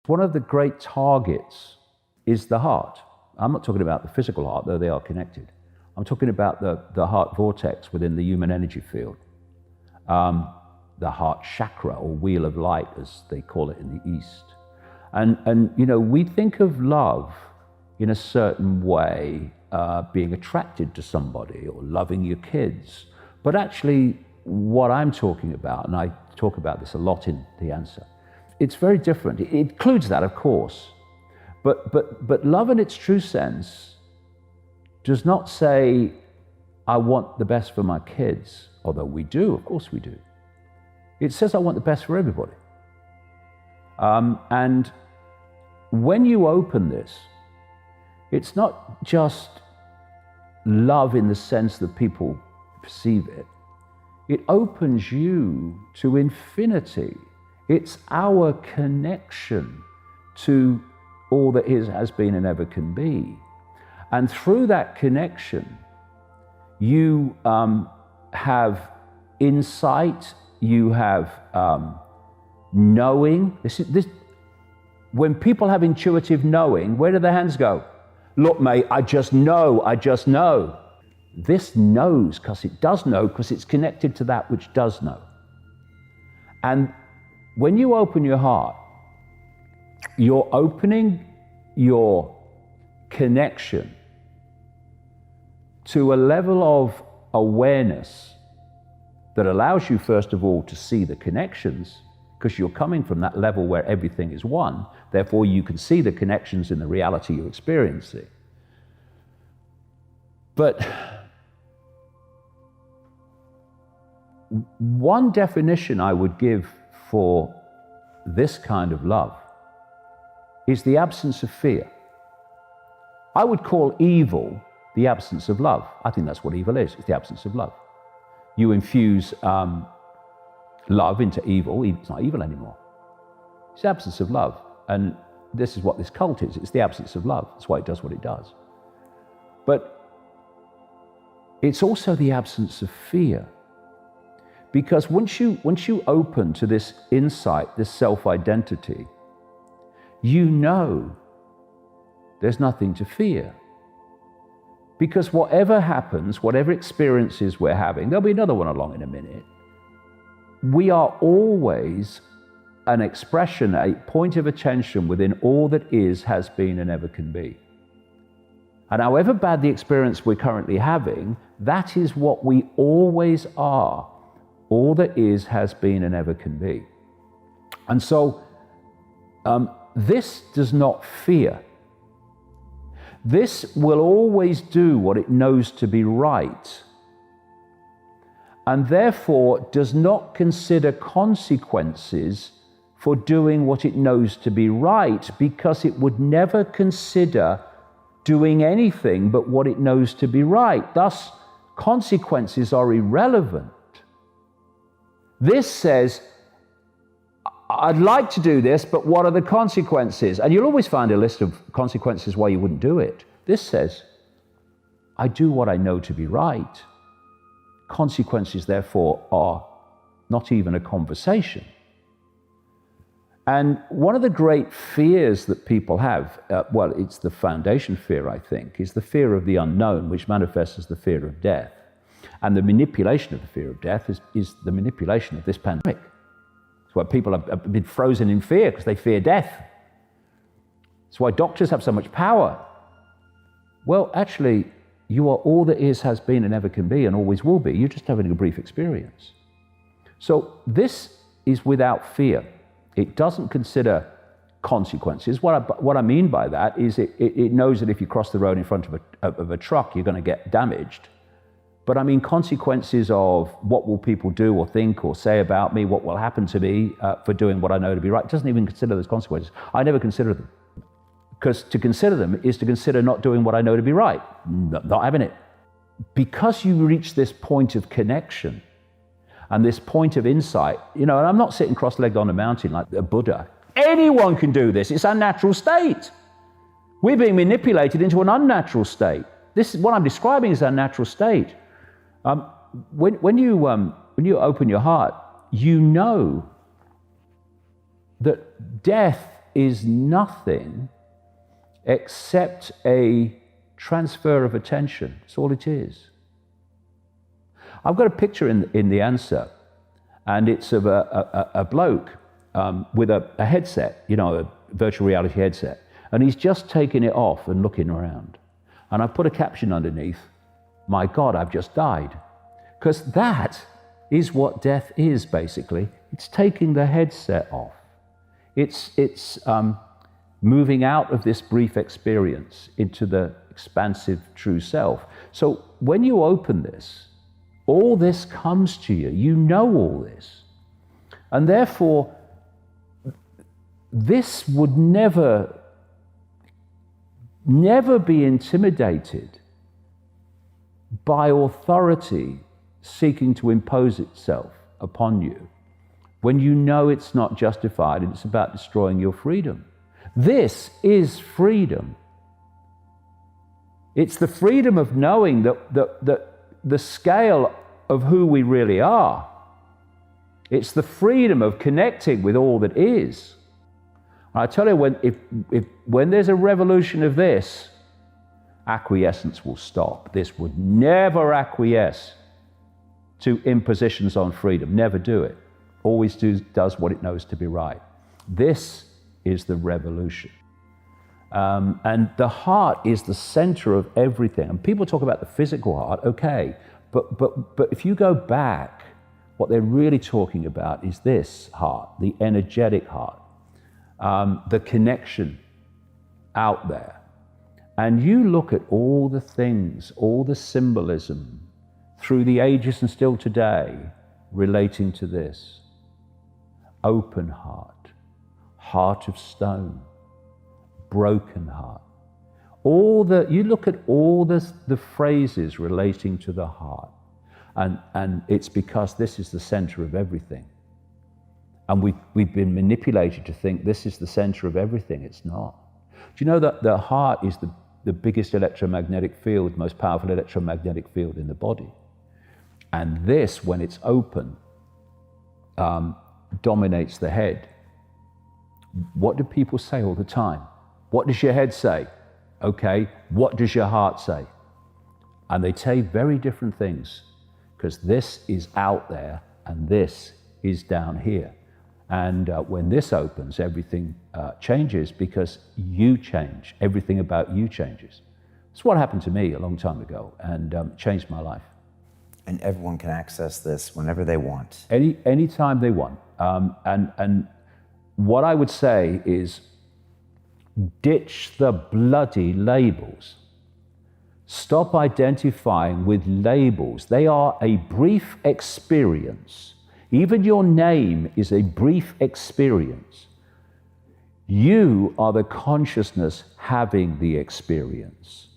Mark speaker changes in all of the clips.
Speaker 1: one of the great targets is the heart. I'm not talking about the physical heart, though they are connected. I'm talking about the heart vortex within the human energy field. The heart chakra, or wheel of light, as they call it in the East. And you know, we think of love in a certain way, being attracted to somebody or loving your kids. But actually, what I'm talking about, and I talk about this a lot in the answer, it's very different. It includes that, of course, but love in its true sense does not say, I want the best for my kids, although we do, of course we do. It says, I want the best for everybody. And when you open this, it's not just love in the sense that people perceive it. It opens you to infinity. It's our connection to all that is, has been, and ever can be. And through that connection, you have insight, you have knowing. When people have intuitive knowing, where do their hands go? Look, mate, I just know, I just know. This knows because it does know, because it's connected to that which does know. And when you open your heart, you're opening your connection to a level of awareness that allows you, first of all, to see the connections, because you're coming from that level where everything is one. Therefore, you can see the connections in the reality you're experiencing. But one definition I would give for this kind of love is the absence of fear. I would call evil the absence of love. I think that's what evil is. It's the absence of love. You infuse love into evil, it's not evil anymore. It's the absence of love. And this is what this cult is. It's the absence of love. That's why it does what it does. But it's also the absence of fear. Because once you open to this insight, this self-identity, you know there's nothing to fear. Because whatever happens, whatever experiences we're having, there'll be another one along in a minute, we are always an expression, a point of attention within all that is, has been, and ever can be. And however bad the experience we're currently having, that is what we always are. All that is, has been, and ever can be. And so this does not fear. This will always do what it knows to be right, and therefore does not consider consequences for doing what it knows to be right, because it would never consider doing anything but what it knows to be right. Thus, consequences are irrelevant. This says, I'd like to do this, but what are the consequences? And you'll always find a list of consequences why you wouldn't do it. This says, I do what I know to be right. Consequences, therefore, are not even a conversation. And one of the great fears that people have, well, it's the foundation fear, I think, is the fear of the unknown, which manifests as the fear of death. And the manipulation of the fear of death is the manipulation of this pandemic. That's why people have been frozen in fear, because they fear death. That's why doctors have so much power. Well, actually, you are all that is, has been, and ever can be, and always will be. You're just having a brief experience. So this is without fear. It doesn't consider consequences. What I mean by that is it knows that if you cross the road in front of a truck, you're going to get damaged. But I mean consequences of what will people do or think or say about me, what will happen to me for doing what I know to be right. It doesn't even consider those consequences. I never consider them. Because to consider them is to consider not doing what I know to be right, not having it. Because you reach this point of connection and this point of insight, and I'm not sitting cross-legged on a mountain like a Buddha. Anyone can do this. It's our natural state. We're being manipulated into an unnatural state. This is what I'm describing as our natural state. When you open your heart, you know that death is nothing except a transfer of attention. That's all it is. I've got a picture in the answer, and it's of a bloke with a headset, a virtual reality headset, and he's just taking it off and looking around. And I put a caption underneath, "My God, I've just died." Because that is what death is, basically. It's taking the headset off. It's moving out of this brief experience into the expansive true self. So when you open this, all this comes to you. You know all this. And therefore, this would never be intimidated by authority seeking to impose itself upon you when you know it's not justified and it's about destroying your freedom. This is freedom. It's the freedom of knowing that the scale of who we really are. It's the freedom of connecting with all that is. I tell you, when there's a revolution of this, acquiescence will stop. This would never acquiesce to impositions on freedom. Never do it. Always does what it knows to be right. This is the revolution. And the heart is the center of everything. And people talk about the physical heart, okay, but if you go back, what they're really talking about is this heart, the energetic heart, the connection out there. And you look at all the things, all the symbolism through the ages and still today relating to this. Open heart, heart of stone, broken heart. You look at all the phrases relating to the heart, and it's because this is the center of everything. And we've been manipulated to think this is the center of everything. It's not. Do you know that the heart is the biggest electromagnetic field, most powerful electromagnetic field in the body? And this, when it's open, dominates the head. What do people say all the time? What does your head say? Okay, what does your heart say? And they say very different things, because this is out there and this is down here. And when this opens, everything changes, because you change. Everything about you changes. It's what happened to me a long time ago, and changed my life.
Speaker 2: And everyone can access this whenever they want.
Speaker 1: Anytime they want. And what I would say is, ditch the bloody labels. Stop identifying with labels. They are a brief experience. Even your name is a brief experience. You are the consciousness having the experience.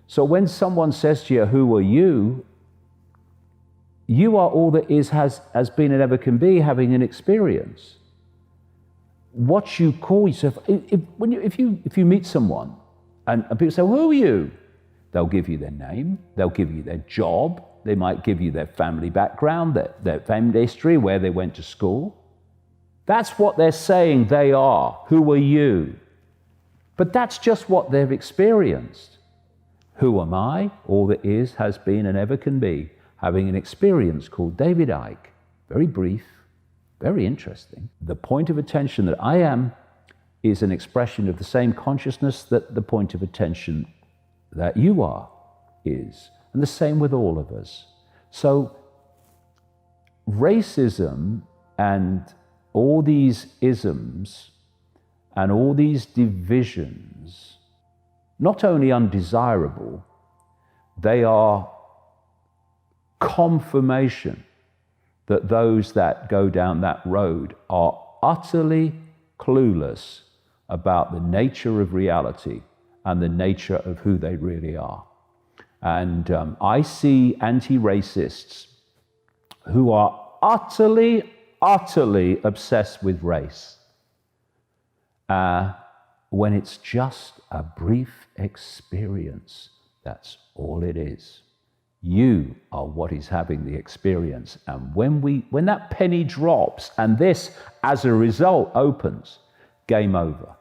Speaker 1: So when someone says to you, "Who are you?" You are all that is, has been, and ever can be, having an experience. What you call yourself, if you meet someone and people say, "Who are you?" They'll give you their name, they'll give you their job, they might give you their family background, their family history, where they went to school. That's what they're saying they are. Who are you? But that's just what they've experienced. Who am I? All that is, has been, and ever can be, having an experience called David Icke. Very brief, very interesting. The point of attention that I am is an expression of the same consciousness that the point of attention that you are is. And the same with all of us. So racism and all these isms and all these divisions, not only undesirable, they are confirmation that those that go down that road are utterly clueless about the nature of reality and the nature of who they really are. And I see anti-racists who are utterly obsessed with race when it's just a brief experience. That's all it is. You are what is having the experience. And when that penny drops and this, as a result, opens, game over.